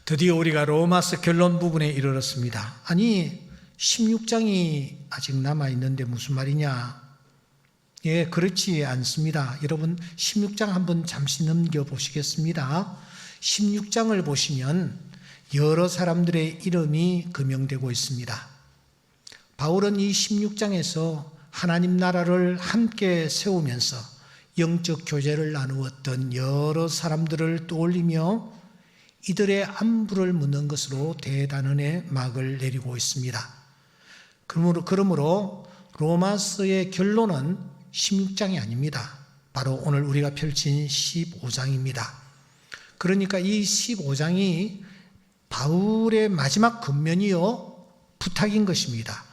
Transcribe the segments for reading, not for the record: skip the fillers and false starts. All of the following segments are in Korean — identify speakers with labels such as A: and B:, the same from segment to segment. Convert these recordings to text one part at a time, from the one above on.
A: 드디어 우리가 로마서 결론 부분에 이르렀습니다. 아니 16장이 아직 남아있는데 무슨 말이냐? 예, 그렇지 않습니다. 여러분 16장 한번 잠시 넘겨보시겠습니다. 16장을 보시면 여러 사람들의 이름이 거명되고 있습니다. 바울은 이 16장에서 하나님 나라를 함께 세우면서 영적 교제를 나누었던 여러 사람들을 떠올리며 이들의 안부를 묻는 것으로 대단원의 막을 내리고 있습니다. 그러므로 로마서의 결론은 16장이 아닙니다. 바로 오늘 우리가 펼친 15장입니다. 그러니까 이 15장이 바울의 마지막 권면이요 부탁인 것입니다.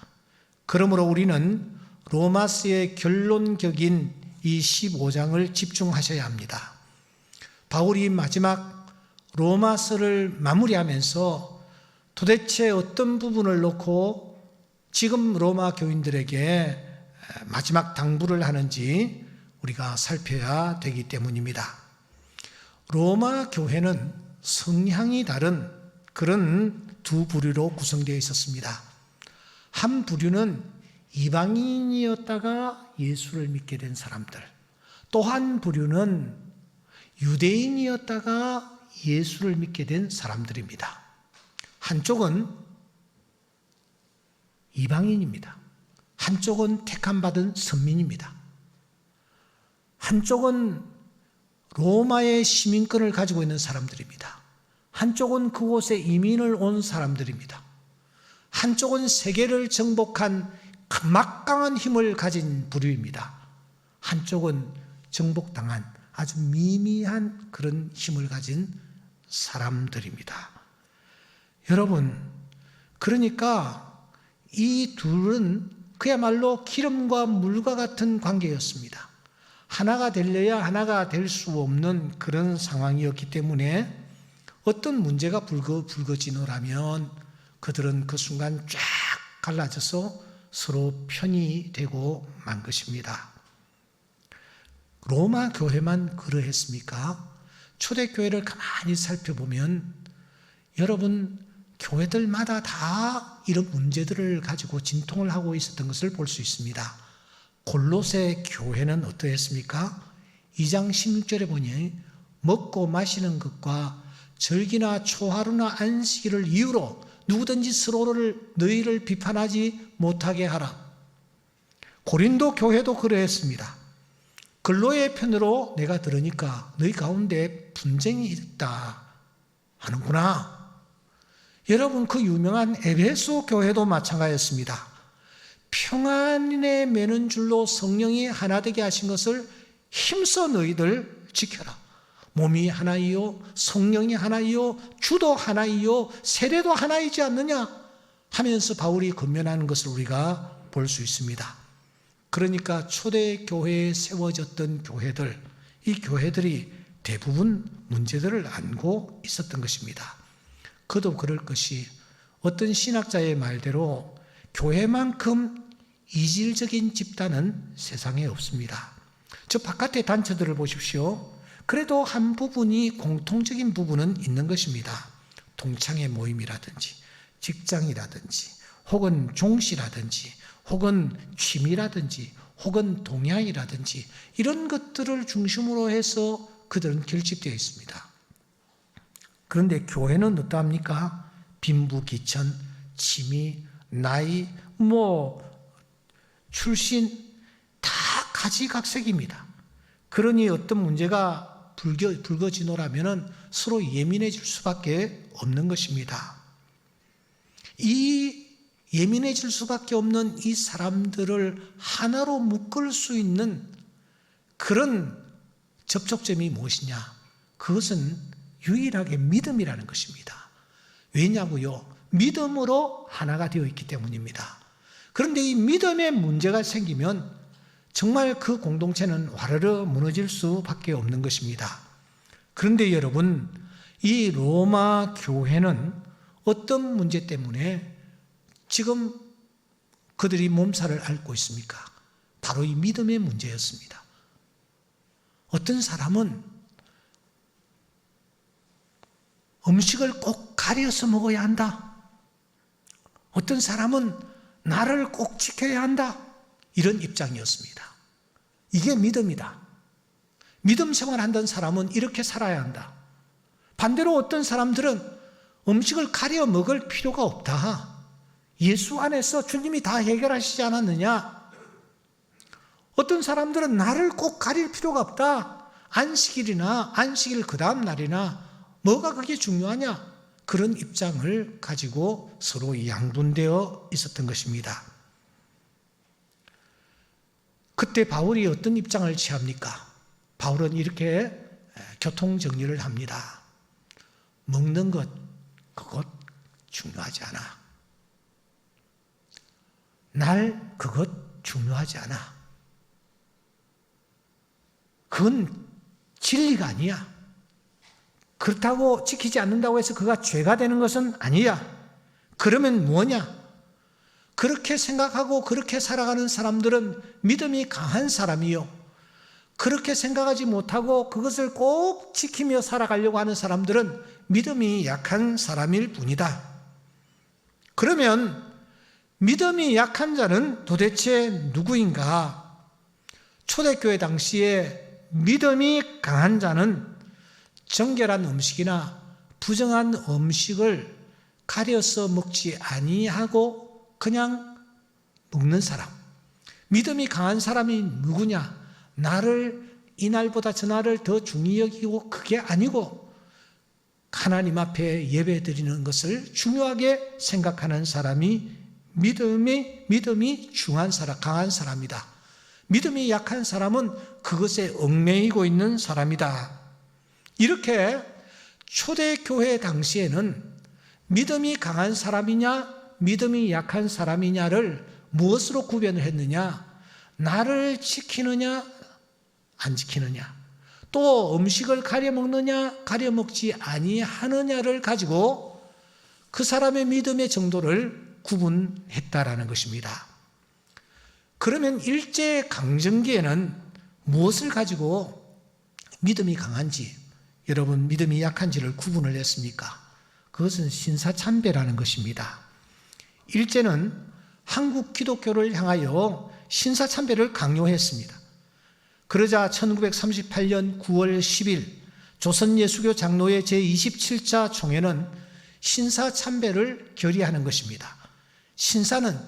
A: 그러므로 우리는 로마서의 결론격인 이 15장을 집중하셔야 합니다. 바울이 마지막 로마서를 마무리하면서 도대체 어떤 부분을 놓고 지금 로마 교인들에게 마지막 당부를 하는지 우리가 살펴야 되기 때문입니다. 로마 교회는 성향이 다른 그런 두 부류로 구성되어 있었습니다. 한 부류는 이방인이었다가 예수를 믿게 된 사람들, 또 한 부류는 유대인이었다가 예수를 믿게 된 사람들입니다. 한쪽은 이방인입니다. 한쪽은 택함받은 선민입니다. 한쪽은 로마의 시민권을 가지고 있는 사람들입니다. 한쪽은 그곳에 이민을 온 사람들입니다. 한쪽은 세계를 정복한 막강한 힘을 가진 부류입니다. 한쪽은 정복당한 아주 미미한 그런 힘을 가진 사람들입니다. 여러분, 그러니까 이 둘은 그야말로 기름과 물과 같은 관계였습니다. 하나가 되려야 하나가 될 수 없는 그런 상황이었기 때문에 어떤 문제가 불거지노라면 그들은 그 순간 쫙 갈라져서 서로 편이 되고 만 것입니다. 로마 교회만 그러했습니까? 초대교회를 가만히 살펴보면 여러분 교회들마다 다 이런 문제들을 가지고 진통을 하고 있었던 것을 볼 수 있습니다. 골로새 교회는 어떠했습니까? 2장 16절에 보니 먹고 마시는 것과 절기나 초하루나 안식일을 이유로 누구든지 너희를 비판하지 못하게 하라. 고린도 교회도 그러했습니다. 근로의 편으로 내가 들으니까 너희 가운데 분쟁이 있다 하는구나. 여러분 그 유명한 에베소 교회도 마찬가지였습니다. 평안에 매는 줄로 성령이 하나 되게 하신 것을 힘써 너희들 지켜라. 몸이 하나이요 성령이 하나이요 주도 하나이요 세례도 하나이지 않느냐 하면서 바울이 권면하는 것을 우리가 볼 수 있습니다. 그러니까 초대교회에 세워졌던 교회들, 이 교회들이 대부분 문제들을 안고 있었던 것입니다. 그도 그럴 것이 어떤 신학자의 말대로 교회만큼 이질적인 집단은 세상에 없습니다. 저 바깥의 단체들을 보십시오. 그래도 한 부분이 공통적인 부분은 있는 것입니다. 동창회 모임이라든지 직장이라든지 혹은 종시라든지 혹은 취미라든지 혹은 동향이라든지 이런 것들을 중심으로 해서 그들은 결집되어 있습니다. 그런데 교회는 어떠합니까? 빈부귀천, 취미, 나이, 출신 다 가지각색입니다. 그러니 어떤 문제가 불거지노라면 서로 예민해질 수밖에 없는 것입니다. 이 예민해질 수밖에 없는 이 사람들을 하나로 묶을 수 있는 그런 접촉점이 무엇이냐? 그것은 유일하게 믿음이라는 것입니다. 왜냐고요? 믿음으로 하나가 되어 있기 때문입니다. 그런데 이 믿음에 문제가 생기면 정말 그 공동체는 와르르 무너질 수밖에 없는 것입니다. 그런데 여러분, 이 로마 교회는 어떤 문제 때문에 지금 그들이 몸살을 앓고 있습니까? 바로 이 믿음의 문제였습니다. 어떤 사람은 음식을 꼭 가려서 먹어야 한다. 어떤 사람은 나를 꼭 지켜야 한다. 이런 입장이었습니다. 이게 믿음이다. 믿음 생활한다는 사람은 이렇게 살아야 한다. 반대로 어떤 사람들은 음식을 가려 먹을 필요가 없다. 예수 안에서 주님이 다 해결하시지 않았느냐? 어떤 사람들은 나를 꼭 가릴 필요가 없다. 안식일이나 안식일 그 다음 날이나 뭐가 그게 중요하냐? 그런 입장을 가지고 서로 양분되어 있었던 것입니다. 그때 바울이 어떤 입장을 취합니까? 바울은 이렇게 교통정리를 합니다. 먹는 것, 그것 중요하지 않아. 날, 그것 중요하지 않아. 그건 진리가 아니야. 그렇다고 지키지 않는다고 해서 그가 죄가 되는 것은 아니야. 그러면 뭐냐? 그렇게 생각하고 그렇게 살아가는 사람들은 믿음이 강한 사람이요. 그렇게 생각하지 못하고 그것을 꼭 지키며 살아가려고 하는 사람들은 믿음이 약한 사람일 뿐이다. 그러면 믿음이 약한 자는 도대체 누구인가? 초대교회 당시에 믿음이 강한 자는 정결한 음식이나 부정한 음식을 가려서 먹지 아니하고 그냥 먹는 사람. 믿음이 강한 사람이 누구냐? 나를 이날보다 저날을 더 중히 여기고 그게 아니고 하나님 앞에 예배 드리는 것을 중요하게 생각하는 사람이 믿음이 중한 사람, 강한 사람이다. 믿음이 약한 사람은 그것에 얽매이고 있는 사람이다. 이렇게 초대교회 당시에는 믿음이 강한 사람이냐, 믿음이 약한 사람이냐를 무엇으로 구별을 했느냐? 나를 지키느냐, 안 지키느냐, 또 음식을 가려 먹느냐, 가려 먹지 아니하느냐를 가지고 그 사람의 믿음의 정도를 구분했다라는 것입니다. 그러면 일제 강점기에는 무엇을 가지고 믿음이 강한지, 여러분 믿음이 약한지를 구분을 했습니까? 그것은 신사참배라는 것입니다. 일제는 한국 기독교를 향하여 신사참배를 강요했습니다. 그러자 1938년 9월 10일 조선예수교 장로회 제27차 총회는 신사참배를 결의하는 것입니다. 신사는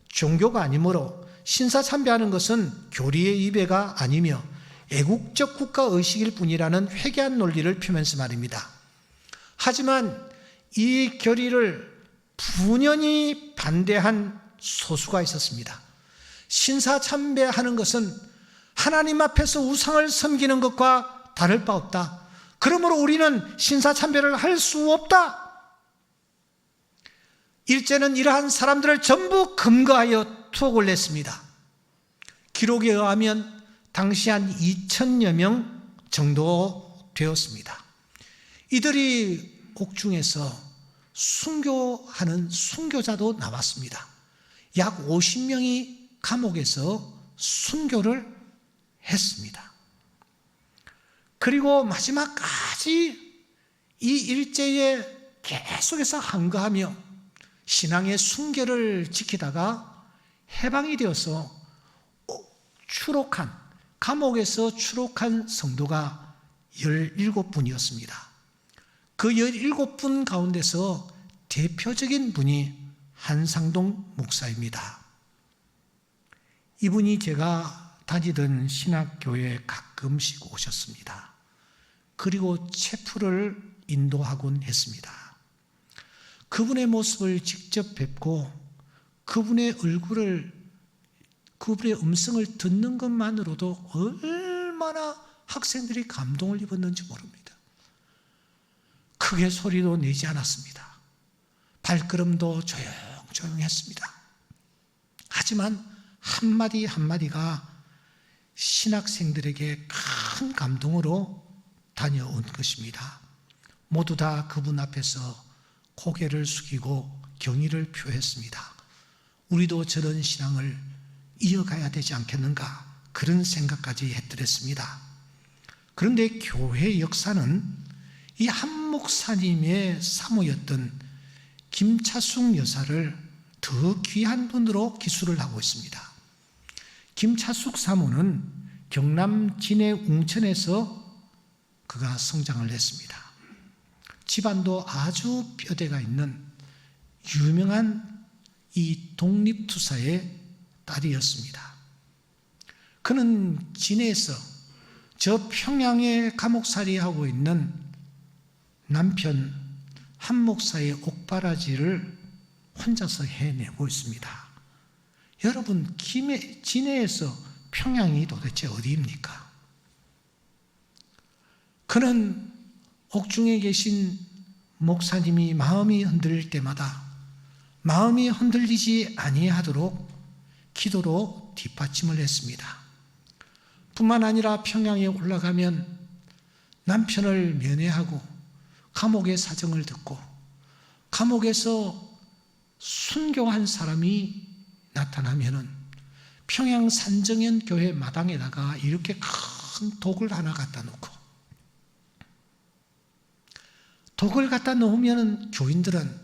A: 종교가 아니므로 신사참배하는 것은 교리의 이배가 아니며 애국적 국가의식일 뿐이라는 회개한 논리를 펴면서 말입니다. 하지만 이 결의를 분연히 반대한 소수가 있었습니다. 신사참배하는 것은 하나님 앞에서 우상을 섬기는 것과 다를 바 없다. 그러므로 우리는 신사참배를 할 수 없다. 일제는 이러한 사람들을 전부 금거하여 투옥을 냈습니다. 기록에 의하면 당시 한 2,000여 명 정도 되었습니다. 이들이 옥중에서 순교하는 순교자도 나왔습니다. 약 50명이 감옥에서 순교를 했습니다. 그리고 마지막까지 이 일제에 계속해서 항거하며 신앙의 순결을 지키다가 해방이 되어서 감옥에서 추록한 성도가 17분이었습니다. 그 17분 가운데서 대표적인 분이 한상동 목사입니다. 이분이 제가 다니던 신학교에 가끔씩 오셨습니다. 그리고 체프를 인도하곤 했습니다. 그분의 모습을 직접 뵙고 그분의 음성을 듣는 것만으로도 얼마나 학생들이 감동을 입었는지 모릅니다. 크게 소리도 내지 않았습니다. 발걸음도 조용조용했습니다. 하지만 한마디 한마디가 신학생들에게 큰 감동으로 다녀온 것입니다. 모두 다 그분 앞에서 고개를 숙이고 경의를 표했습니다. 우리도 저런 신앙을 이어가야 되지 않겠는가, 그런 생각까지 했더랬습니다. 그런데 교회의 역사는 이 한 목사님의 사모였던 김차숙 여사를 더 귀한 분으로 기술을 하고 있습니다. 김차숙 사모는 경남 진해 웅천에서 그가 성장을 했습니다. 집안도 아주 뼈대가 있는 유명한 이 독립투사의 딸이었습니다. 그는 진해에서 저 평양에 감옥살이하고 있는 남편 한 목사의 옥바라지를 혼자서 해내고 있습니다. 여러분, 진해에서 평양이 도대체 어디입니까? 그는 옥중에 계신 목사님이 마음이 흔들릴 때마다 마음이 흔들리지 아니하도록 기도로 뒷받침을 했습니다. 뿐만 아니라 평양에 올라가면 남편을 면회하고 감옥의 사정을 듣고 감옥에서 순교한 사람이 나타나면은 평양 산정현 교회 마당에다가 이렇게 큰 독을 하나 갖다 놓고, 독을 갖다 놓으면은 교인들은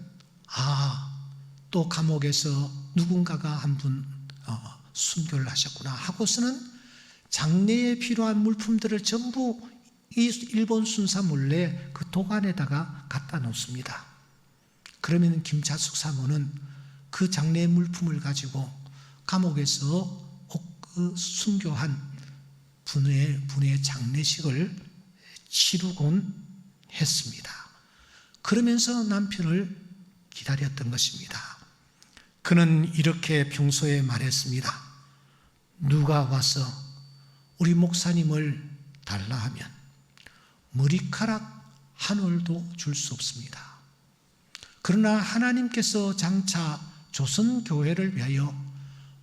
A: 또 감옥에서 누군가가 한 분 순교를 하셨구나 하고서는 장례에 필요한 물품들을 전부 이 일본 순사 몰래 그 독 안에다가 갖다 놓습니다. 그러면 김차숙 사모는 그 장례 물품을 가지고 감옥에서 순교한 분의 장례식을 치르곤 했습니다. 그러면서 남편을 기다렸던 것입니다. 그는 이렇게 평소에 말했습니다. 누가 와서 우리 목사님을 달라 하면 머리카락 한 올도 줄 수 없습니다. 그러나 하나님께서 장차 조선교회를 위하여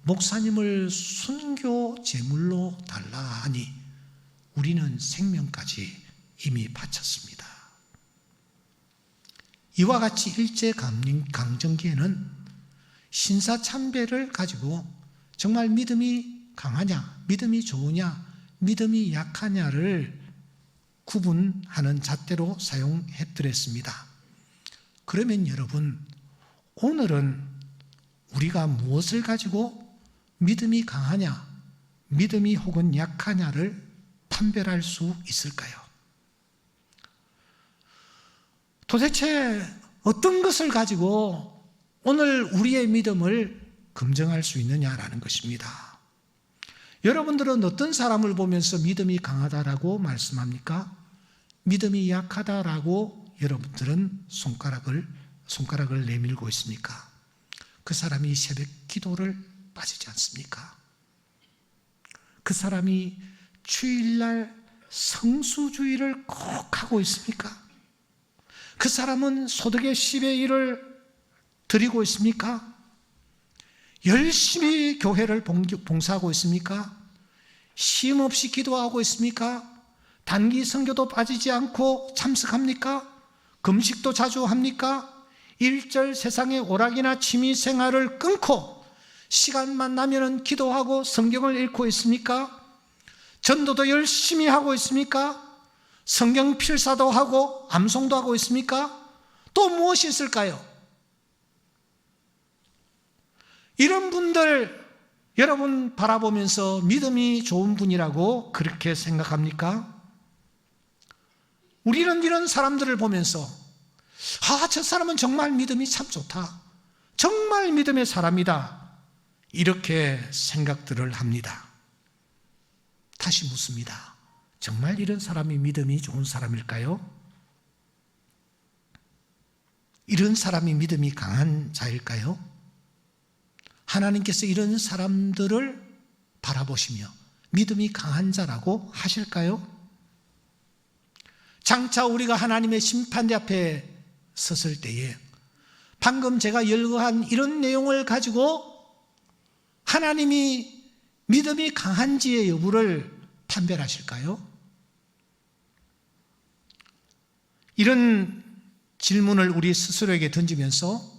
A: 목사님을 순교 제물로 달라 하니 우리는 생명까지 이미 바쳤습니다. 이와 같이 일제강점기에는 신사참배를 가지고 정말 믿음이 강하냐, 믿음이 좋으냐, 믿음이 약하냐를 구분하는 잣대로 사용했더랬습니다. 그러면 여러분, 오늘은 우리가 무엇을 가지고 믿음이 강하냐, 믿음이 혹은 약하냐를 판별할 수 있을까요? 도대체 어떤 것을 가지고 오늘 우리의 믿음을 검증할 수 있느냐라는 것입니다. 여러분들은 어떤 사람을 보면서 믿음이 강하다라고 말씀합니까? 믿음이 약하다라고 여러분들은 손가락을 내밀고 있습니까? 그 사람이 새벽 기도를 빠지지 않습니까? 그 사람이 주일날 성수주의를 꼭 하고 있습니까? 그 사람은 소득의 10의 1을 드리고 있습니까? 열심히 교회를 봉사하고 있습니까? 쉼 없이 기도하고 있습니까? 단기 선교도 빠지지 않고 참석합니까? 금식도 자주 합니까? 일절 세상의 오락이나 취미 생활을 끊고 시간만 나면은 기도하고 성경을 읽고 있습니까? 전도도 열심히 하고 있습니까? 성경 필사도 하고 암송도 하고 있습니까? 또 무엇이 있을까요? 이런 분들 여러분 바라보면서 믿음이 좋은 분이라고 그렇게 생각합니까? 우리는 이런 사람들을 보면서 저 사람은 정말 믿음이 참 좋다, 정말 믿음의 사람이다, 이렇게 생각들을 합니다. 다시 묻습니다. 정말 이런 사람이 믿음이 좋은 사람일까요? 이런 사람이 믿음이 강한 자일까요? 하나님께서 이런 사람들을 바라보시며 믿음이 강한 자라고 하실까요? 장차 우리가 하나님의 심판대 앞에 섰을 때에 방금 제가 열거한 이런 내용을 가지고 하나님이 믿음이 강한지의 여부를 판별하실까요? 이런 질문을 우리 스스로에게 던지면서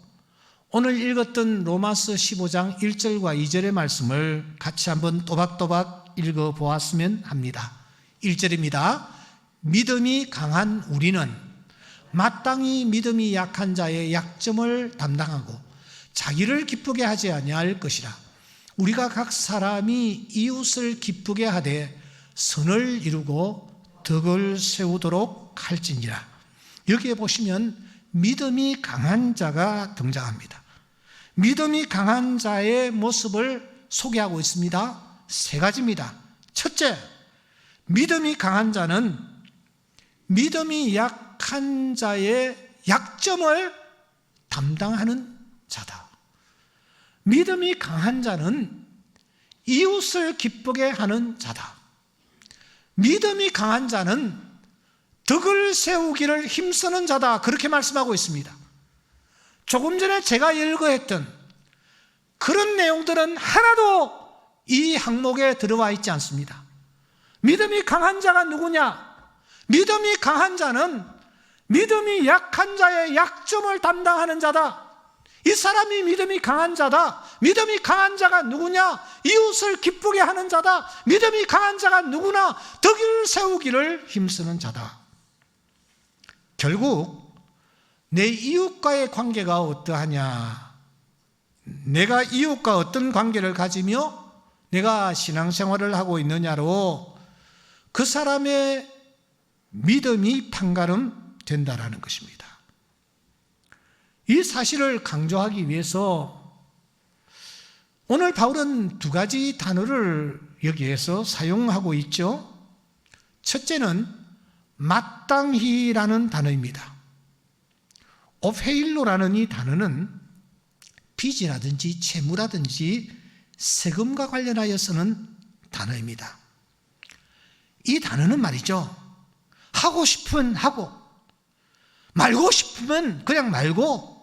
A: 오늘 읽었던 로마서 15장 1절과 2절의 말씀을 같이 한번 또박또박 읽어보았으면 합니다. 1절입니다. 믿음이 강한 우리는 마땅히 믿음이 약한 자의 약점을 담당하고 자기를 기쁘게 하지 아니할 것이라. 우리가 각 사람이 이웃을 기쁘게 하되 선을 이루고 덕을 세우도록 할지니라. 여기에 보시면 믿음이 강한 자가 등장합니다. 믿음이 강한 자의 모습을 소개하고 있습니다. 세 가지입니다. 첫째, 믿음이 강한 자는 믿음이 약한 자의 약점을 담당하는 자다. 믿음이 강한 자는 이웃을 기쁘게 하는 자다. 믿음이 강한 자는 덕을 세우기를 힘쓰는 자다. 그렇게 말씀하고 있습니다. 조금 전에 제가 읽어했던 그런 내용들은 하나도 이 항목에 들어와 있지 않습니다. 믿음이 강한 자가 누구냐? 믿음이 강한 자는 믿음이 약한 자의 약점을 담당하는 자다. 이 사람이 믿음이 강한 자다. 믿음이 강한 자가 누구냐? 이웃을 기쁘게 하는 자다. 믿음이 강한 자가 누구나 덕을 세우기를 힘쓰는 자다. 결국 내 이웃과의 관계가 어떠하냐? 내가 이웃과 어떤 관계를 가지며 내가 신앙생활을 하고 있느냐로 그 사람의 믿음이 판가름 된다라는 것입니다. 이 사실을 강조하기 위해서 오늘 바울은 두 가지 단어를 여기에서 사용하고 있죠. 첫째는 마땅히라는 단어입니다. 오페일로라는 이 단어는 빚이라든지 채무라든지 세금과 관련하여 쓰는 단어입니다. 이 단어는 말이죠, 하고 싶으면 하고 말고 싶으면 그냥 말고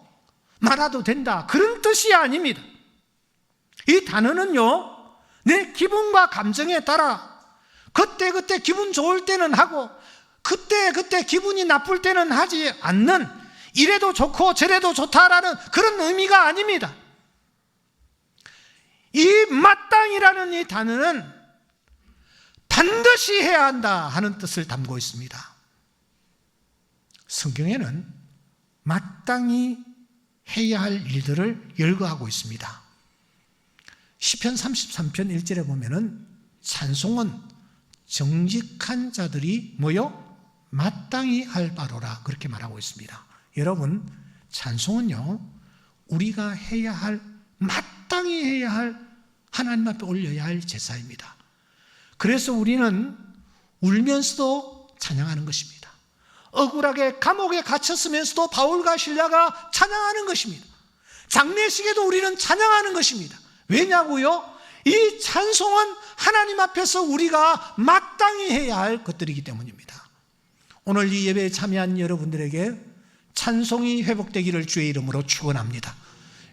A: 말아도 된다, 그런 뜻이 아닙니다. 이 단어는요, 내 기분과 감정에 따라 그때 기분 좋을 때는 하고 그때 기분이 나쁠 때는 하지 않는, 이래도 좋고 저래도 좋다라는 그런 의미가 아닙니다. 이 마땅이라는 이 단어는 반드시 해야 한다 하는 뜻을 담고 있습니다. 성경에는 마땅히 해야 할 일들을 열거하고 있습니다. 시편 33편 1절에 보면은 찬송은 정직한 자들이 뭐요? 마땅히 할 바로라, 그렇게 말하고 있습니다. 여러분, 찬송은요, 우리가 해야 할, 마땅히 해야 할, 하나님 앞에 올려야 할 제사입니다. 그래서 우리는 울면서도 찬양하는 것입니다. 억울하게 감옥에 갇혔으면서도 바울과 실라가 찬양하는 것입니다. 장례식에도 우리는 찬양하는 것입니다. 왜냐고요? 이 찬송은 하나님 앞에서 우리가 마땅히 해야 할 것들이기 때문입니다. 오늘 이 예배에 참여한 여러분들에게 찬송이 회복되기를 주의 이름으로 축원합니다.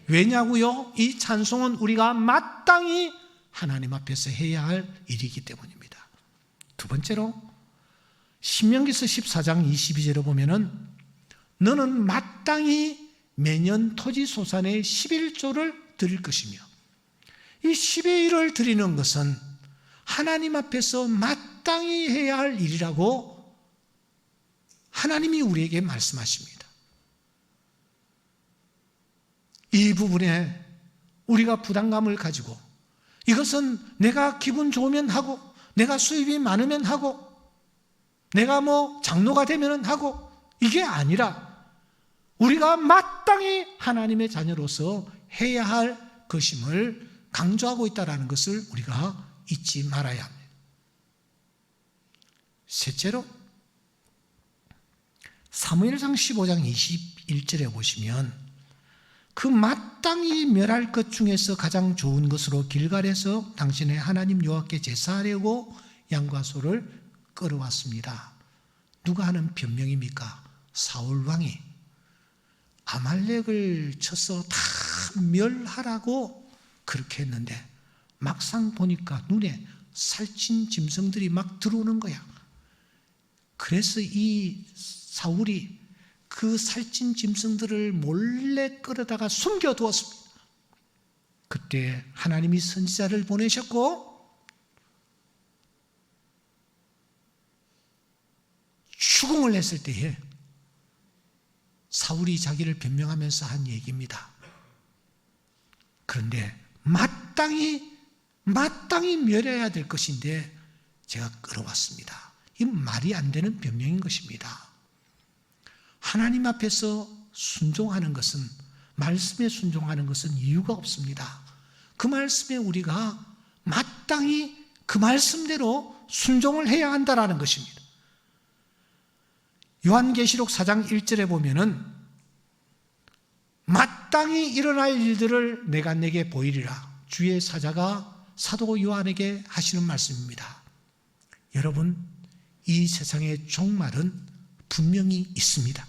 A: 왜냐고요? 이 찬송은 우리가 마땅히 하나님 앞에서 해야 할 일이기 때문입니다. 두 번째로 신명기서 14장 22절에 보면은 너는 마땅히 매년 토지소산의 11조를 드릴 것이며, 이 10의 1을 드리는 것은 하나님 앞에서 마땅히 해야 할 일이라고 하나님이 우리에게 말씀하십니다. 이 부분에 우리가 부담감을 가지고 이것은 내가 기분 좋으면 하고, 내가 수입이 많으면 하고, 내가 장로가 되면 하고, 이게 아니라 우리가 마땅히 하나님의 자녀로서 해야 할 것임을 강조하고 있다는 것을 우리가 잊지 말아야 합니다. 셋째로 사무엘상 15장 21절에 보시면 그 마땅히 멸할 것 중에서 가장 좋은 것으로 길갈에서 당신의 하나님 여호와께 제사하려고 양과 소를 끌어왔습니다. 누가 하는 변명입니까? 사울 왕이 아말렉을 쳐서 다 멸하라고 그렇게 했는데 막상 보니까 눈에 살찐 짐승들이 막 들어오는 거야. 그래서 이 사울이 그 살찐 짐승들을 몰래 끌어다가 숨겨두었습니다. 그때 하나님이 선지자를 보내셨고 추궁을 했을 때에 사울이 자기를 변명하면서 한 얘기입니다. 그런데 마땅히 멸해야 될 것인데 제가 끌어왔습니다. 이 말이 안 되는 변명인 것입니다. 하나님 앞에서 순종하는 것은, 말씀에 순종하는 것은 이유가 없습니다. 그 말씀에 우리가 마땅히 그 말씀대로 순종을 해야 한다는 것입니다. 요한계시록 4장 1절에 보면은 마땅히 일어날 일들을 내가 내게 보이리라, 주의 사자가 사도 요한에게 하시는 말씀입니다. 여러분, 이 세상의 종말은 분명히 있습니다.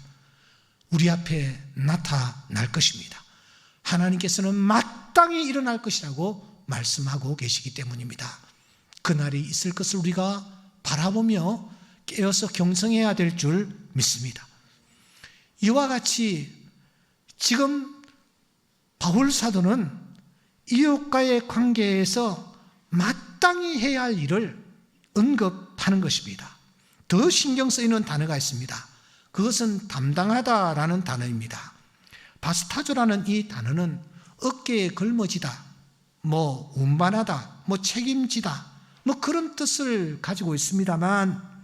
A: 우리 앞에 나타날 것입니다. 하나님께서는 마땅히 일어날 것이라고 말씀하고 계시기 때문입니다. 그날이 있을 것을 우리가 바라보며 깨어서 경성해야 될 줄 믿습니다. 이와 같이 지금 바울 사도는 이웃과의 관계에서 마땅히 해야 할 일을 언급하는 것입니다. 더 신경 쓰이는 단어가 있습니다. 그것은 담당하다라는 단어입니다. 바스타조라는 이 단어는 어깨에 걸머지다, 운반하다, 책임지다, 그런 뜻을 가지고 있습니다만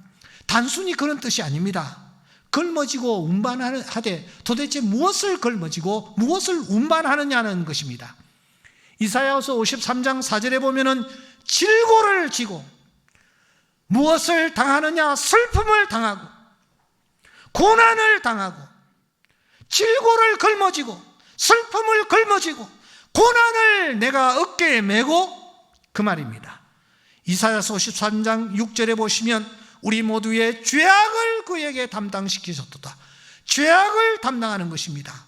A: 단순히 그런 뜻이 아닙니다. 걸머지고 운반하되 도대체 무엇을 걸머지고 무엇을 운반하느냐는 것입니다. 이사야서 53장 4절에 보면은 질고를 지고 무엇을 당하느냐? 슬픔을 당하고 고난을 당하고 질고를 걸머지고 슬픔을 걸머지고 고난을 내가 어깨에 메고, 그 말입니다. 이사야서 53장 6절에 보시면 우리 모두의 죄악을 그에게 담당시키셨도다. 죄악을 담당하는 것입니다.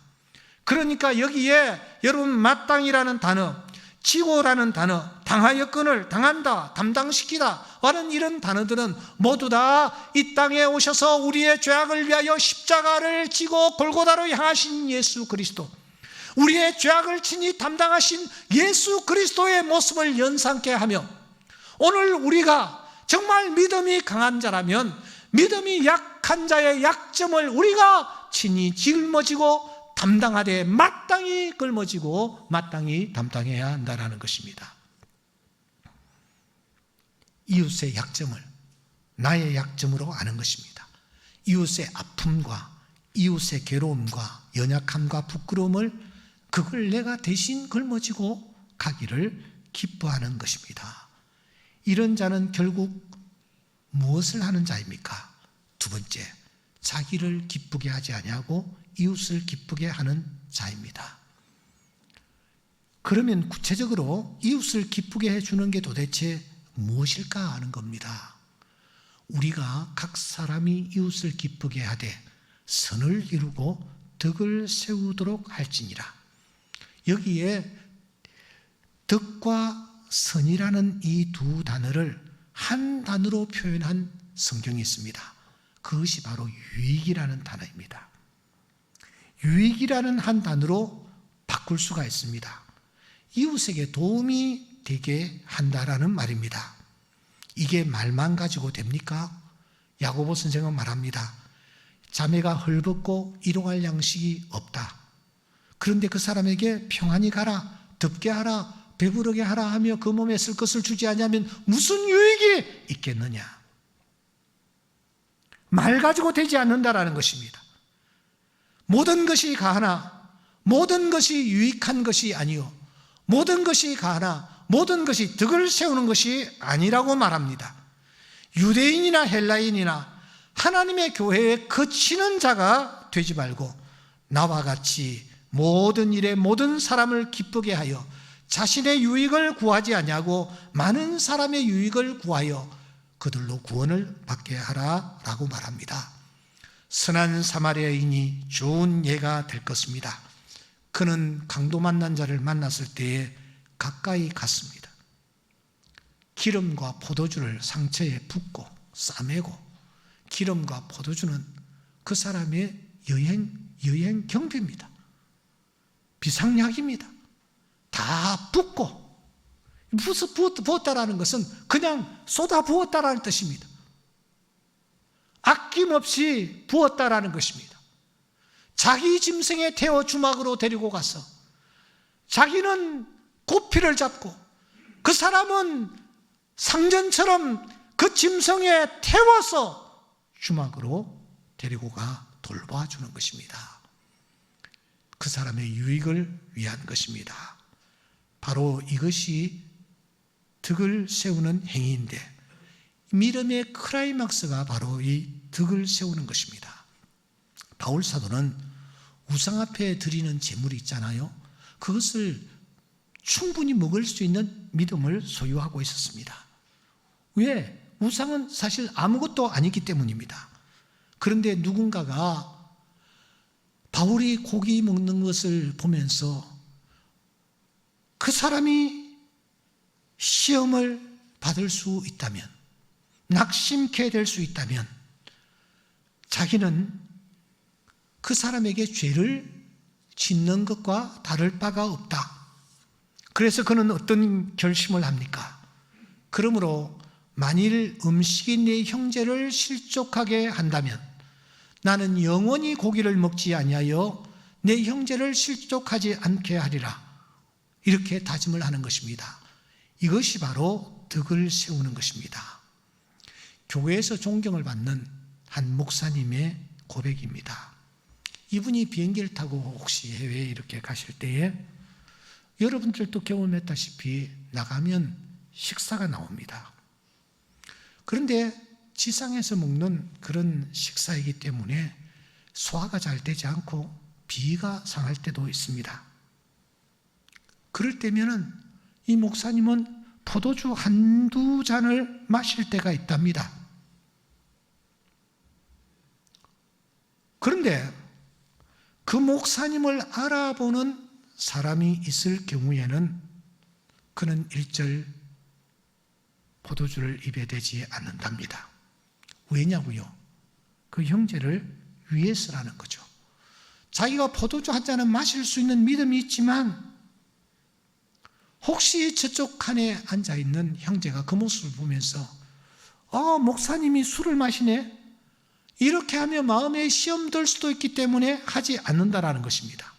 A: 그러니까 여기에 여러분 마땅이라는 단어, 지고라는 단어, 당하였건을 당한다, 담당시키다 하는 이런 단어들은 모두 다 이 땅에 오셔서 우리의 죄악을 위하여 십자가를 지고 골고다로 향하신 예수 그리스도, 우리의 죄악을 친히 담당하신 예수 그리스도의 모습을 연상케 하며, 오늘 우리가 정말 믿음이 강한 자라면 믿음이 약한 자의 약점을 우리가 친히 짊어지고 담당하되 마땅히 걸머지고 마땅히 담당해야 한다는 것입니다. 이웃의 약점을 나의 약점으로 아는 것입니다. 이웃의 아픔과 이웃의 괴로움과 연약함과 부끄러움을, 그걸 내가 대신 걸머지고 가기를 기뻐하는 것입니다. 이런 자는 결국 무엇을 하는 자입니까? 두 번째, 자기를 기쁘게 하지 아니하고 이웃을 기쁘게 하는 자입니다. 그러면 구체적으로 이웃을 기쁘게 해주는 게 도대체 무엇일까 하는 겁니다. 우리가 각 사람이 이웃을 기쁘게 하되 선을 이루고 덕을 세우도록 할지니라. 여기에 덕과 선이라는 이 두 단어를 한 단어로 표현한 성경이 있습니다. 그것이 바로 유익이라는 단어입니다. 유익이라는 한 단어로 바꿀 수가 있습니다. 이웃에게 도움이 되게 한다라는 말입니다. 이게 말만 가지고 됩니까? 야고보 선생은 말합니다. 자매가 헐벗고 일용할 양식이 없다. 그런데 그 사람에게 평안히 가라, 덥게 하라, 배부르게 하라 하며 그 몸에 쓸 것을 주지 않으면 무슨 유익이 있겠느냐? 말 가지고 되지 않는다라는 것입니다. 모든 것이 가하나 모든 것이 유익한 것이 아니요, 모든 것이 가하나 모든 것이 덕을 세우는 것이 아니라고 말합니다. 유대인이나 헬라인이나 하나님의 교회에 그치는 자가 되지 말고 나와 같이 모든 일에 모든 사람을 기쁘게 하여 자신의 유익을 구하지 아니하고 많은 사람의 유익을 구하여 그들로 구원을 받게 하라라고 말합니다. 선한 사마리아인이 좋은 예가 될 것입니다. 그는 강도 만난 자를 만났을 때에 가까이 갔습니다. 기름과 포도주를 상처에 붓고 싸매고, 기름과 포도주는 그 사람의 여행 경비입니다. 비상약입니다. 다 붓고, 무슨 부었다라는 것은 그냥 쏟아 부었다라는 뜻입니다. 아낌없이 부었다라는 것입니다. 자기 짐승에 태워 주막으로 데리고 가서 자기는 고피를 잡고 그 사람은 상전처럼 그 짐승에 태워서 주막으로 데리고 가 돌봐주는 것입니다. 그 사람의 유익을 위한 것입니다. 바로 이것이 덕을 세우는 행위인데 믿음의 클라이막스가 바로 이 덕을 세우는 것입니다. 바울 사도는 우상 앞에 드리는 제물이 있잖아요. 그것을 충분히 먹을 수 있는 믿음을 소유하고 있었습니다. 왜? 우상은 사실 아무것도 아니기 때문입니다. 그런데 누군가가 바울이 고기 먹는 것을 보면서 그 사람이 시험을 받을 수 있다면, 낙심케 될 수 있다면 자기는 그 사람에게 죄를 짓는 것과 다를 바가 없다. 그래서 그는 어떤 결심을 합니까? 그러므로 만일 음식이 내 형제를 실족하게 한다면 나는 영원히 고기를 먹지 아니하여 내 형제를 실족하지 않게 하리라. 이렇게 다짐을 하는 것입니다. 이것이 바로 덕을 세우는 것입니다. 교회에서 존경을 받는 한 목사님의 고백입니다. 이분이 비행기를 타고 혹시 해외에 이렇게 가실 때에 여러분들도 경험했다시피 나가면 식사가 나옵니다. 그런데 지상에서 먹는 그런 식사이기 때문에 소화가 잘 되지 않고 비위가 상할 때도 있습니다. 그럴 때면은 이 목사님은 포도주 한두 잔을 마실 때가 있답니다. 그런데 그 목사님을 알아보는 사람이 있을 경우에는 그는 일절 포도주를 입에 대지 않는답니다. 왜냐고요? 그 형제를 위해서라는 거죠. 자기가 포도주 한 잔은 마실 수 있는 믿음이 있지만 혹시 저쪽 칸에 앉아있는 형제가 그 모습을 보면서 목사님이 술을 마시네? 이렇게 하면 마음에 시험 들 수도 있기 때문에 하지 않는다라는 것입니다.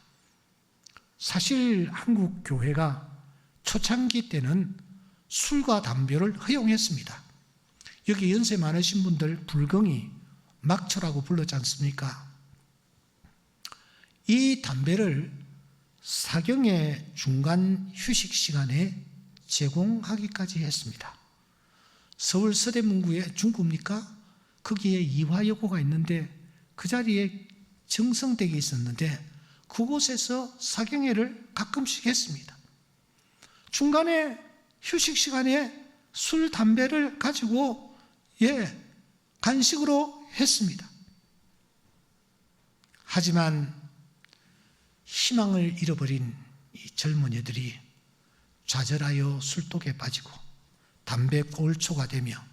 A: 사실 한국 교회가 초창기 때는 술과 담배를 허용했습니다. 여기 연세 많으신 분들 불경이 막초라고 불렀지 않습니까? 이 담배를 사경의 중간 휴식 시간에 제공하기까지 했습니다. 서울 서대문구에 중구입니까? 거기에 이화여고가 있는데 그 자리에 정성댁이 있었는데 그곳에서 사경회를 가끔씩 했습니다. 중간에 휴식 시간에 술, 담배를 가지고 간식으로 했습니다. 하지만 희망을 잃어버린 이 젊은이들이 좌절하여 술독에 빠지고 담배 꼴초가 되며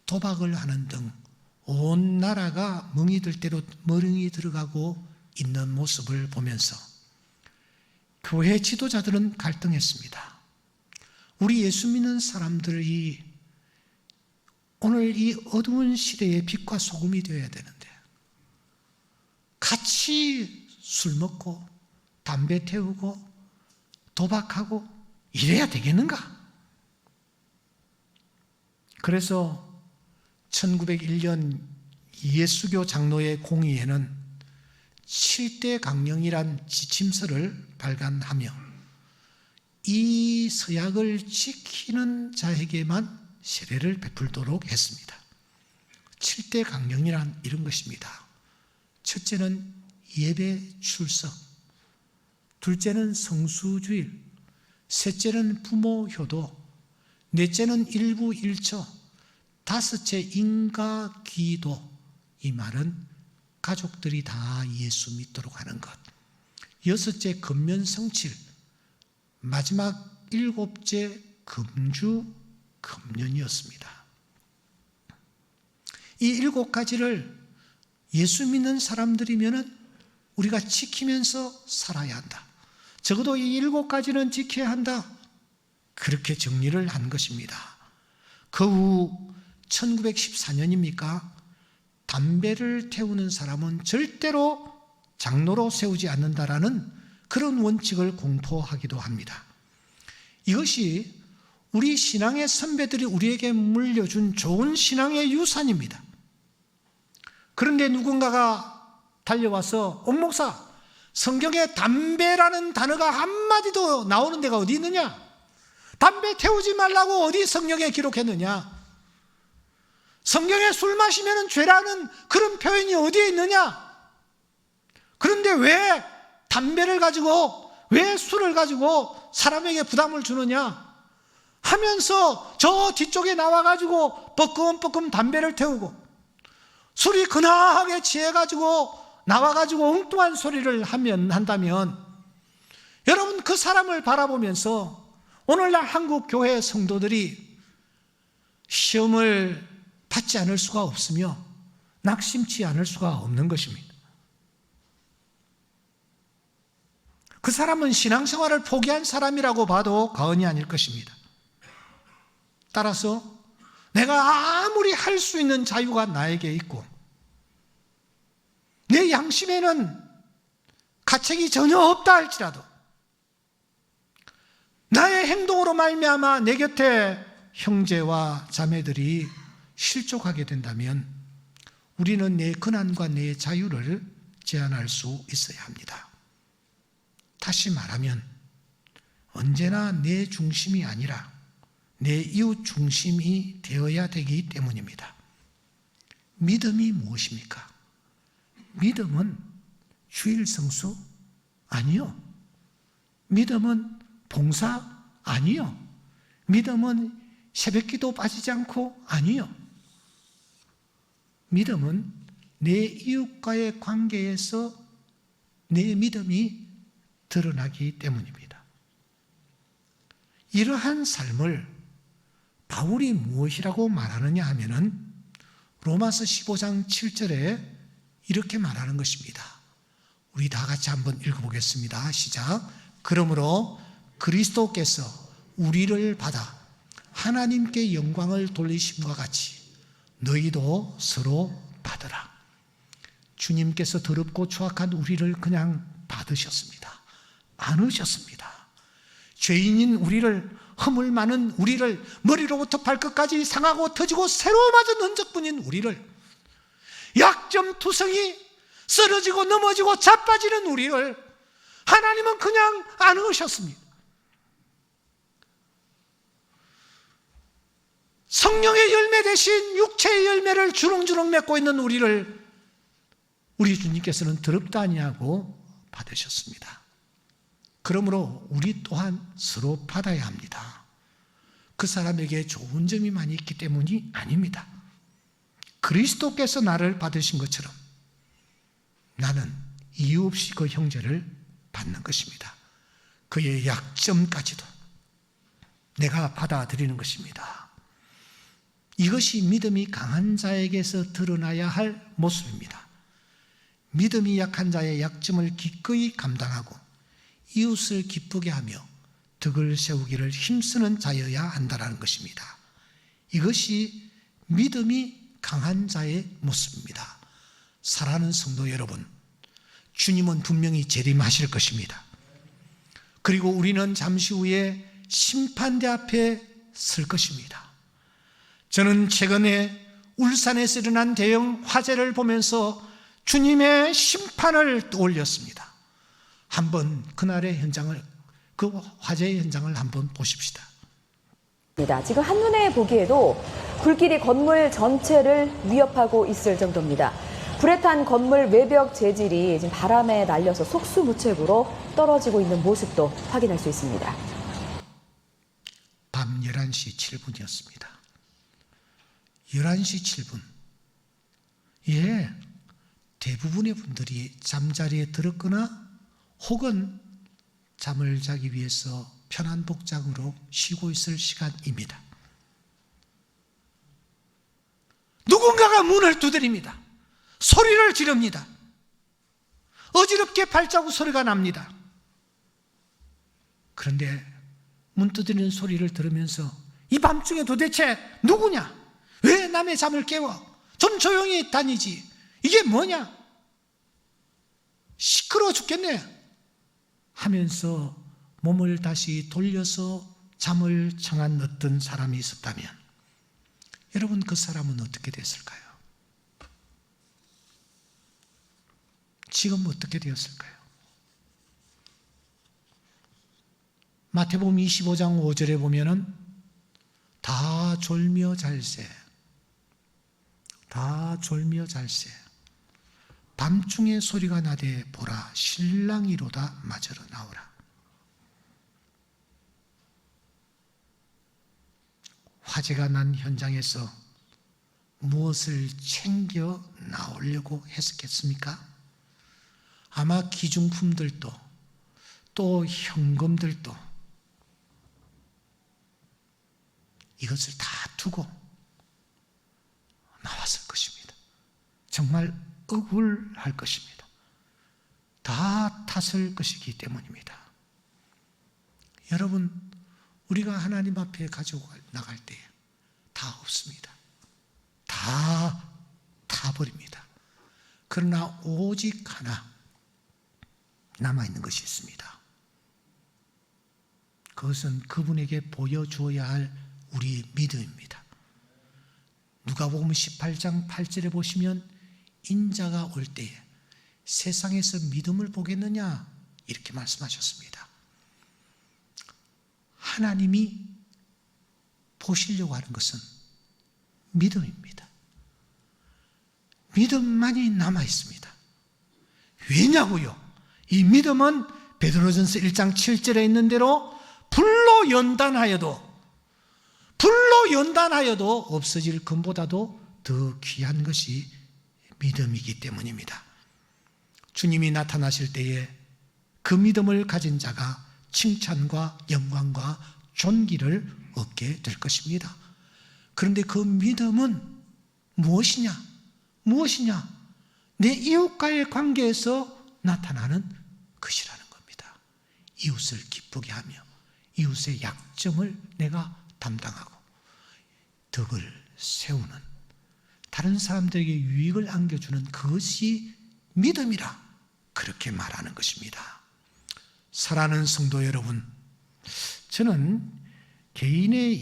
A: 도박을 하는 등 온 나라가 멍이 들 대로 머랭이 들어가고 있는 모습을 보면서 교회 지도자들은 갈등했습니다. 우리 예수 믿는 사람들이 오늘 이 어두운 시대의 빛과 소금이 되어야 되는데 같이 술 먹고 담배 태우고 도박하고 이래야 되겠는가? 그래서 1901년 예수교 장로의 공의회는 7대 강령이란 지침서를 발간하며 이 서약을 지키는 자에게만 세례를 베풀도록 했습니다. 7대 강령이란 이런 것입니다. 첫째는 예배 출석, 둘째는 성수주일, 셋째는 부모 효도, 넷째는 일부 일처, 다섯째 인가기도. 이 말은 가족들이 다 예수 믿도록 하는 것. 여섯째 금면성칠, 마지막 일곱째 금주 금년이었습니다. 이 7가지를 예수 믿는 사람들이면 우리가 지키면서 살아야 한다. 적어도 이 7가지는 지켜야 한다. 그렇게 정리를 한 것입니다. 그 후 1914년입니까? 담배를 태우는 사람은 절대로 장로로 세우지 않는다라는 그런 원칙을 공포하기도 합니다. 이것이 우리 신앙의 선배들이 우리에게 물려준 좋은 신앙의 유산입니다. 그런데 누군가가 달려와서 목사, 성경에 담배라는 단어가 한마디도 나오는 데가 어디 있느냐? 담배 태우지 말라고 어디 성경에 기록했느냐? 성경에 술 마시면 죄라는 그런 표현이 어디에 있느냐? 그런데 왜 담배를 가지고, 왜 술을 가지고 사람에게 부담을 주느냐 하면서 저 뒤쪽에 나와가지고 뻐끔뻐끔 담배를 태우고 술이 근하게 취해가지고 나와가지고 엉뚱한 소리를 한다면 여러분, 그 사람을 바라보면서 오늘날 한국 교회 성도들이 시험을 받지 않을 수가 없으며 낙심치 않을 수가 없는 것입니다. 그 사람은 신앙생활을 포기한 사람이라고 봐도 과언이 아닐 것입니다. 따라서 내가 아무리 할 수 있는 자유가 나에게 있고 내 양심에는 가책이 전혀 없다 할지라도 나의 행동으로 말미암아 내 곁에 형제와 자매들이 실족하게 된다면 우리는 내 근한과 내 자유를 제한할 수 있어야 합니다. 다시 말하면 언제나 내 중심이 아니라 내 이웃 중심이 되어야 되기 때문입니다. 믿음이 무엇입니까? 믿음은 주일 성수? 아니요. 믿음은 봉사? 아니요. 믿음은 새벽기도 빠지지 않고? 아니요. 믿음은 내 이웃과의 관계에서 내 믿음이 드러나기 때문입니다. 이러한 삶을 바울이 무엇이라고 말하느냐 하면은 로마서 15장 7절에 이렇게 말하는 것입니다. 우리 다 같이 한번 읽어보겠습니다. 시작. 그러므로 그리스도께서 우리를 받아 하나님께 영광을 돌리심과 같이 너희도 서로 받으라. 주님께서 더럽고 추악한 우리를 그냥 받으셨습니다. 안으셨습니다. 죄인인 우리를, 허물 많은 우리를, 머리로부터 발끝까지 상하고 터지고 새로 맞은 흔적뿐인 우리를, 약점투성이 쓰러지고 넘어지고 자빠지는 우리를 하나님은 그냥 안으셨습니다. 성령의 열매 대신 육체의 열매를 주렁주렁 맺고 있는 우리를 우리 주님께서는 더럽다 아니하고 받으셨습니다. 그러므로 우리 또한 서로 받아야 합니다. 그 사람에게 좋은 점이 많이 있기 때문이 아닙니다. 그리스도께서 나를 받으신 것처럼 나는 이유 없이 그 형제를 받는 것입니다. 그의 약점까지도 내가 받아들이는 것입니다. 이것이 믿음이 강한 자에게서 드러나야 할 모습입니다. 믿음이 약한 자의 약점을 기꺼이 감당하고 이웃을 기쁘게 하며 덕을 세우기를 힘쓰는 자여야 한다는 것입니다. 이것이 믿음이 강한 자의 모습입니다. 사랑하는 성도 여러분, 주님은 분명히 재림하실 것입니다. 그리고 우리는 잠시 후에 심판대 앞에 설 것입니다. 저는 최근에 울산에서 일어난 대형 화재를 보면서 주님의 심판을 떠올렸습니다. 한번 그날의 현장을, 그 화재의 현장을 한번 보십시다.
B: 지금 한눈에 보기에도 불길이 건물 전체를 위협하고 있을 정도입니다. 불에 탄 건물 외벽 재질이 지금 바람에 날려서 속수무책으로 떨어지고 있는 모습도 확인할 수 있습니다.
A: 밤 11시 7분이었습니다. 11시 7분. 예, 대부분의 분들이 잠자리에 들었거나 혹은 잠을 자기 위해서 편한 복장으로 쉬고 있을 시간입니다. 누군가가 문을 두드립니다. 소리를 지릅니다. 어지럽게 발자국 소리가 납니다. 그런데 문 두드리는 소리를 들으면서 이 밤중에 도대체 누구냐? 왜 남의 잠을 깨워? 좀 조용히 다니지. 이게 뭐냐? 시끄러워 죽겠네 하면서 몸을 다시 돌려서 잠을 청한 어떤 사람이 있었다면 여러분 그 사람은 어떻게 됐을까요? 지금 어떻게 되었을까요? 마태복음 25장 5절에 보면은 다 졸며 잘세 밤중에 소리가 나되 보라 신랑이로다 맞으러 나오라. 화재가 난 현장에서 무엇을 챙겨 나오려고 했었겠습니까? 아마 기중품들도 또 현금들도 이것을 다 두고 나왔을 것입니다. 정말 억울할 것입니다. 다 탔을 것이기 때문입니다. 여러분, 우리가 하나님 앞에 가지고 나갈 때 다 없습니다. 다 타버립니다. 그러나 오직 하나 남아있는 것이 있습니다. 그것은 그분에게 보여주어야 할 우리의 믿음입니다. 누가복음 18장 8절에 보시면 인자가 올 때에 세상에서 믿음을 보겠느냐 이렇게 말씀하셨습니다. 하나님이 보시려고 하는 것은 믿음입니다. 믿음만이 남아있습니다. 왜냐고요? 이 믿음은 베드로전서 1장 7절에 있는 대로 불로 연단하여도 없어질 금보다도 더 귀한 것이 믿음이기 때문입니다. 주님이 나타나실 때에 그 믿음을 가진 자가 칭찬과 영광과 존귀를 얻게 될 것입니다. 그런데 그 믿음은 무엇이냐? 내 이웃과의 관계에서 나타나는 것이라는 겁니다. 이웃을 기쁘게 하며 이웃의 약점을 내가 담당하고 덕을 세우는, 다른 사람들에게 유익을 안겨주는 그것이 믿음이라 그렇게 말하는 것입니다. 사랑하는 성도 여러분, 저는 개인의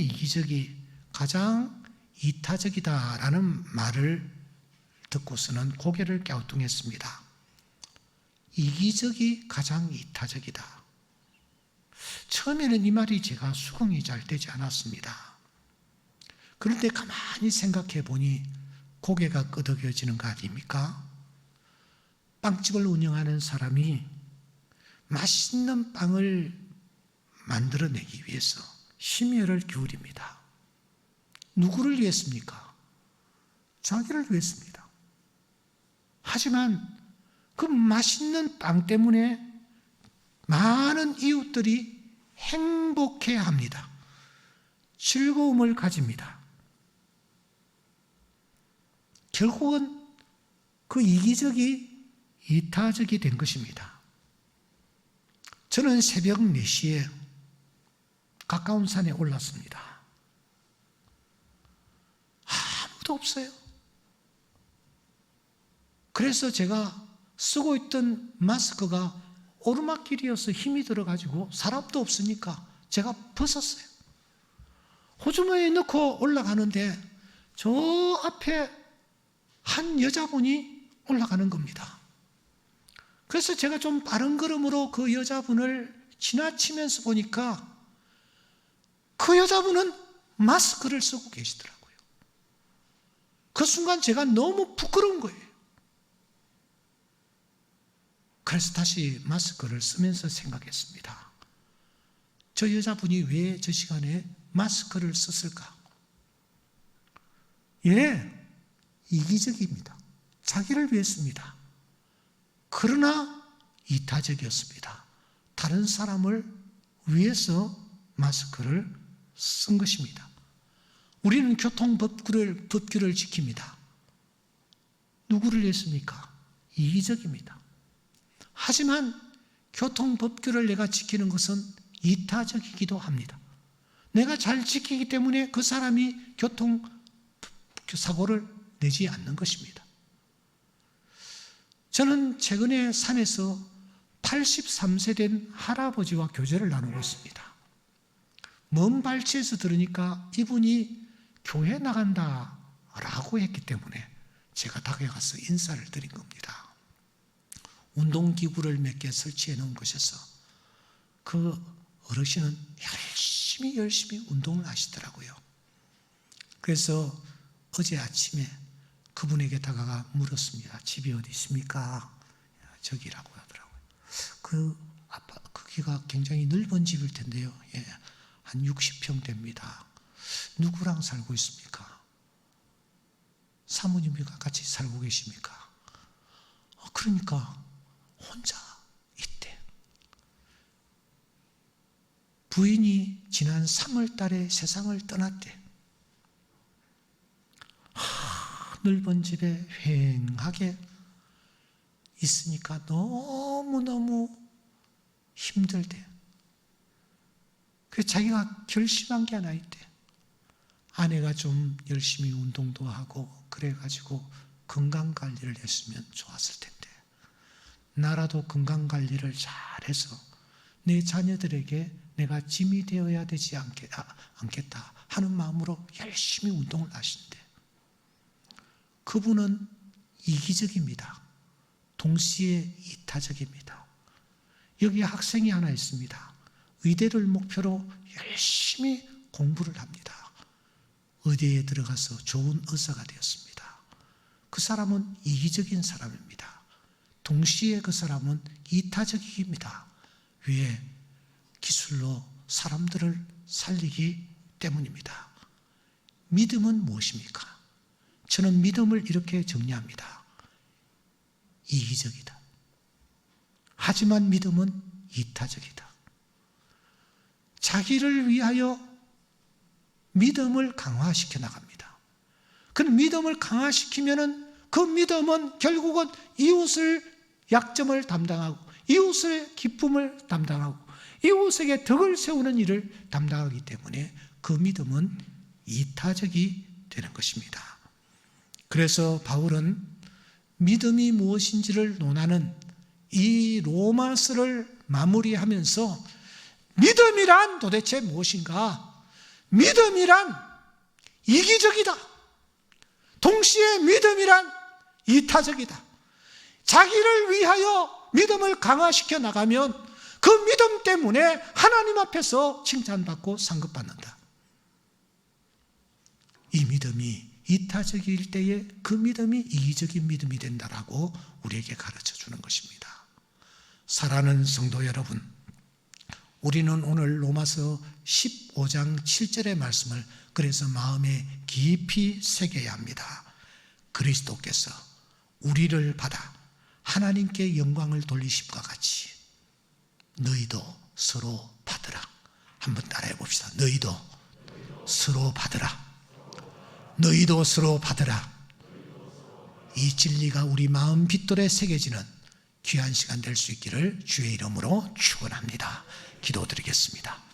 A: 이기적이 가장 이타적이다라는 말을 듣고서는 고개를 갸우뚱했습니다. 이기적이 가장 이타적이다. 처음에는 이 말이 제가 수긍이 잘 되지 않았습니다. 그런데 가만히 생각해 보니 고개가 끄덕여지는 거 아닙니까? 빵집을 운영하는 사람이 맛있는 빵을 만들어내기 위해서 심혈을 기울입니다. 누구를 위했습니까? 자기를 위했습니다. 하지만 그 맛있는 빵 때문에 많은 이웃들이 행복해 합니다. 즐거움을 가집니다. 결국은 그 이기적이 이타적이 된 것입니다. 저는 새벽 4시에 가까운 산에 올랐습니다. 아무도 없어요. 그래서 제가 쓰고 있던 마스크가 오르막길이어서 힘이 들어가지고 사람도 없으니까 제가 벗었어요. 호주머니에 넣고 올라가는데 저 앞에 한 여자분이 올라가는 겁니다. 그래서 제가 좀 빠른 걸음으로 그 여자분을 지나치면서 보니까 그 여자분은 마스크를 쓰고 계시더라고요. 그 순간 제가 너무 부끄러운 거예요. 그래서 다시 마스크를 쓰면서 생각했습니다. 저 여자분이 왜 저 시간에 마스크를 썼을까? 이기적입니다. 자기를 위했습니다. 그러나 이타적이었습니다. 다른 사람을 위해서 마스크를 쓴 것입니다. 우리는 교통법규를 지킵니다. 누구를 위했습니까? 이기적입니다. 하지만 교통법규를 내가 지키는 것은 이타적이기도 합니다. 내가 잘 지키기 때문에 그 사람이 교통사고를 내지 않는 것입니다. 저는 최근에 산에서 83세 된 할아버지와 교제를 나누고 있습니다. 먼 발치에서 들으니까 이분이 교회 나간다라고 했기 때문에 제가 다가가서 인사를 드린 겁니다. 운동기구를 몇 개 설치해 놓은 곳에서 그 어르신은 열심히 운동을 하시더라고요. 그래서 어제 아침에 그분에게 다가가 물었습니다. 집이 어디 있습니까? 저기라고 하더라고요. 크기가 굉장히 넓은 집일 텐데요. 예, 한 60평 됩니다. 누구랑 살고 있습니까? 사모님과 같이 살고 계십니까? 그러니까 혼자 있대. 부인이 지난 3월 달에 세상을 떠났대. 넓은 집에 휑하게 있으니까 너무너무 힘들대. 그래서 자기가 결심한 게 하나 있대. 아내가 좀 열심히 운동도 하고 그래가지고 건강관리를 했으면 좋았을 텐데 나라도 건강관리를 잘해서 내 자녀들에게 내가 짐이 되어야 되지 않겠다 하는 마음으로 열심히 운동을 하신대. 그분은 이기적입니다. 동시에 이타적입니다. 여기 학생이 하나 있습니다. 의대를 목표로 열심히 공부를 합니다. 의대에 들어가서 좋은 의사가 되었습니다. 그 사람은 이기적인 사람입니다. 동시에 그 사람은 이타적입니다. 왜? 기술로 사람들을 살리기 때문입니다. 믿음은 무엇입니까? 저는 믿음을 이렇게 정리합니다. 이기적이다. 하지만 믿음은 이타적이다. 자기를 위하여 믿음을 강화시켜 나갑니다. 그 믿음을 강화시키면은 그 믿음은 결국은 이웃을 약점을 담당하고 이웃의 기쁨을 담당하고 이웃에게 덕을 세우는 일을 담당하기 때문에 그 믿음은 이타적이 되는 것입니다. 그래서 바울은 믿음이 무엇인지를 논하는 이 로마서를 마무리하면서 믿음이란 도대체 무엇인가? 믿음이란 이기적이다. 동시에 믿음이란 이타적이다. 자기를 위하여 믿음을 강화시켜 나가면 그 믿음 때문에 하나님 앞에서 칭찬받고 상급받는다. 이 믿음이 이타적일 때에 그 믿음이 이기적인 믿음이 된다라고 우리에게 가르쳐 주는 것입니다. 사랑하는 성도 여러분, 우리는 오늘 로마서 15장 7절의 말씀을 그래서 마음에 깊이 새겨야 합니다. 그리스도께서 우리를 받아 하나님께 영광을 돌리심과 같이 너희도 서로 받으라. 한번 따라해 봅시다. 너희도 서로 받으라. 너희도 서로 받으라. 이 진리가 우리 마음 빗돌에 새겨지는 귀한 시간 될 수 있기를 주의 이름으로 축원합니다. 기도드리겠습니다.